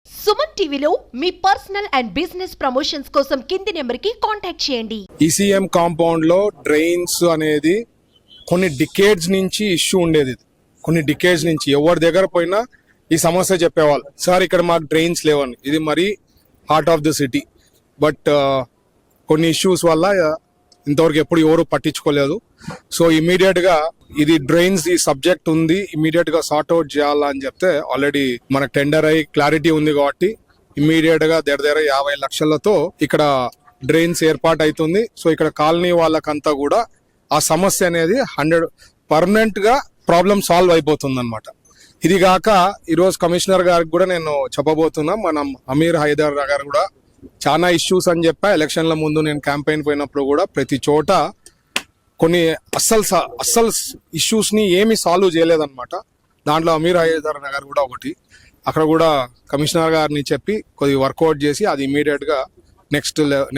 సుమన్ టీవీలో మీ personal and business promotions కోసం కింది నెంబర్కి కాంటాక్ట్ చేయండి. ఈసీఎం కాంపౌండ్ లో డ్రైన్స్ అనేది కొన్ని డికేడ్స్ నుంచి ఇష్యూ ఉండేది. కొన్ని డికేడ్స్ నుంచి ఎవరి దగ్గర పోయినా ఈ సమస్య చెప్పేవాళ్ళు, సార్ ఇక్కడ మాకు డ్రైన్స్ లేవని. ఇది మరీ heart of the city. But కొన్ని ఇష్యూస్ వల్ల ఇంతవరకు ఎప్పుడు ఎవరు పట్టించుకోలేదు. సో ఇమీడియట్ గా ఇది డ్రైన్స్ ఈ సబ్జెక్ట్ ఉంది, ఇమీడియట్ గా సార్ట్ అవుట్ చేయాలని చెప్తే ఆల్రెడీ మనకు టెండర్ అయ్యి క్లారిటీ ఉంది కాబట్టి ఇమీడియట్ గా దగ్గర 50 లక్షలతో ఇక్కడ డ్రైన్స్ ఏర్పాటు అవుతుంది. సో ఇక్కడ కాలనీ వాళ్ళకంతా కూడా ఆ సమస్య అనేది 100 పర్మనెంట్ గా ప్రాబ్లం సాల్వ్ అయిపోతుంది అనమాట. ఇది కాక ఈరోజు కమిషనర్ గారికి కూడా నేను చెప్పబోతున్నా, మనం అమీర్ హైదర్ గారు కూడా చాలా ఇష్యూస్ అని చెప్పా. ఎలక్షన్ల ముందు నేను క్యాంపెయిన్ పోయినప్పుడు కూడా ప్రతి చోట కొన్ని అస్సలు ఇష్యూస్ ని ఏమి సాల్వ్ చేయలేదన్నమాట. దాంట్లో అమీర్ హైదర్ నగర్ కూడా ఒకటి. అక్కడ కూడా కమిషనర్ గారిని చెప్పి కొద్ది వర్కౌట్ చేసి అది ఇమీడియట్ గా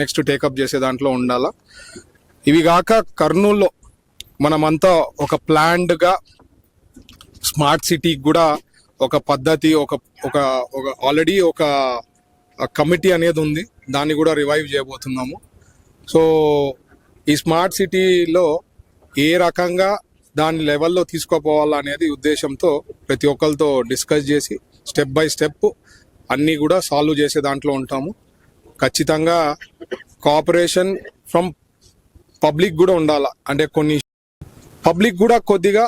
నెక్స్ట్ టేకప్ చేసే దాంట్లో ఉండాలా. ఇవి కాక కర్నూలులో మనమంతా ఒక ప్లాన్డ్ గా స్మార్ట్ సిటీకి కూడా ఒక పద్ధతి ఒక ఆల్రెడీ ఒక కమిటీ అనేది ఉంది, దాన్ని కూడా రివైవ్ చేయబోతున్నాము. సో ఈ స్మార్ట్ సిటీలో ఏ రకంగా దాని లెవెల్లో తీసుకుపోవాలనేది ఉద్దేశంతో ప్రతి ఒక్కరితో డిస్కస్ చేసి స్టెప్ బై స్టెప్ అన్నీ కూడా సాల్వ్ చేసే దాంట్లో ఉంటాము. ఖచ్చితంగా కోఆపరేషన్ ఫ్రమ్ పబ్లిక్ కూడా ఉండాలి. అంటే కొన్ని పబ్లిక్ కూడా కొద్దిగా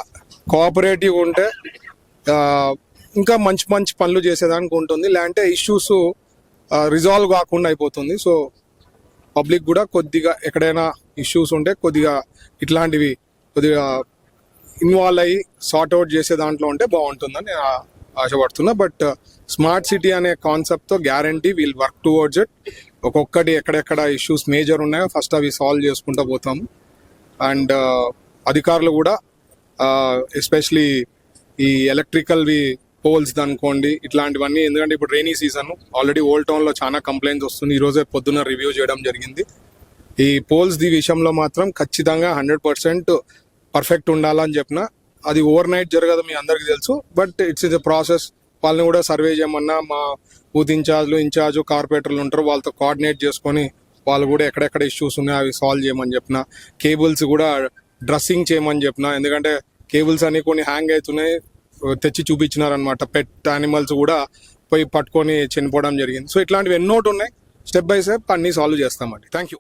కోఆపరేటివ్ ఉంటే ఇంకా మంచి పనులు చేసేదానికి ఉంటుంది, లేదంటే ఇష్యూస్ రిజాల్వ్ కాకుండా అయిపోతుంది. సో పబ్లిక్ కూడా కొద్దిగా ఎక్కడైనా ఇష్యూస్ ఉంటే కొద్దిగా ఇట్లాంటివి కొద్దిగా ఇన్వాల్వ్ అయ్యి సార్ట్ అవుట్ చేసే దాంట్లో ఉంటే బాగుంటుందని నేను ఆశపడుతున్నా. బట్ స్మార్ట్ సిటీ అనే కాన్సెప్ట్తో guarantee will work towards it. ఒక్కొక్కటి ఎక్కడెక్కడ ఇష్యూస్ మేజర్ ఉన్నాయో ఫస్ట్ అవి సాల్వ్ చేసుకుంటూ పోతాము. అండ్ అధికారులు కూడా ఎస్పెషలీ ఈ ఎలక్ట్రికల్వి పోల్స్ అనుకోండి ఇట్లాంటివన్నీ, ఎందుకంటే ఇప్పుడు rainy season already old town లో చాలా కంప్లైంట్స్ వస్తుంది. ఈ రోజే పొద్దున్న రివ్యూ చేయడం జరిగింది. ఈ పోల్స్ ది విషయంలో మాత్రం ఖచ్చితంగా 100% పర్ఫెక్ట్ ఉండాలని చెప్పిన. అది ఓవర్ నైట్ జరగదు, మీ అందరికి తెలుసు. But it's is a process. వాళ్ళని కూడా సర్వే చేయమన్నా మా బూత్ ఇన్ఛార్జ్ కార్పొరేటర్లు ఉంటారు, వాళ్ళతో కోఆర్డినేట్ చేసుకొని వాళ్ళు కూడా ఎక్కడెక్కడ ఇష్యూస్ ఉన్నాయో అవి సాల్వ్ చేయమని చెప్పిన. కేబుల్స్ కూడా డ్రెస్సింగ్ చేయమని చెప్పిన, ఎందుకంటే కేబుల్స్ అన్ని కొన్ని హ్యాంగ్ అవుతున్నాయి, తెచ్చి చూపించినారనమాట. పెట్ యానిమల్స్ కూడా పోయి పట్టుకొని చనిపోవడం జరిగింది. సో ఇట్లాంటివి ఎన్నోటి ఉన్నాయి. స్టెప్ బై స్టెప్ అన్ని సాల్వ్ చేస్తామండి. Thank you.